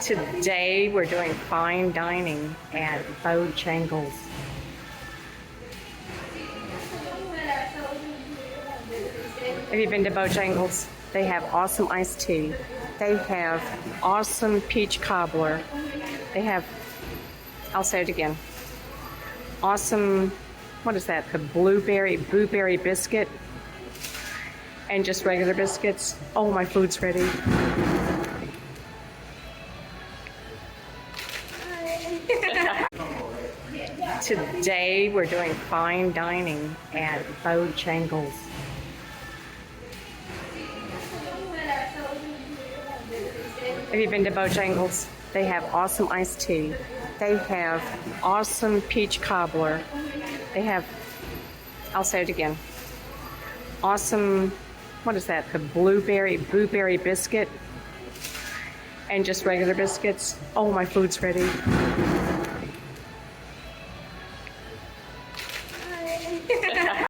Today we're doing fine dining at Bojangles. Have you been to Bojangles? They have awesome iced tea. They have awesome peach cobbler. They have, I'll say it again, awesome, what is that? The blueberry biscuit and just regular biscuits. Oh, my food's ready. Today we're doing fine dining at Bojangles. Have you been to Bojangles? They have awesome iced tea. They have awesome peach cobbler. They have, I'll say it again, awesome, what is that? The blueberry biscuit and just regular biscuits. Oh, my food's ready.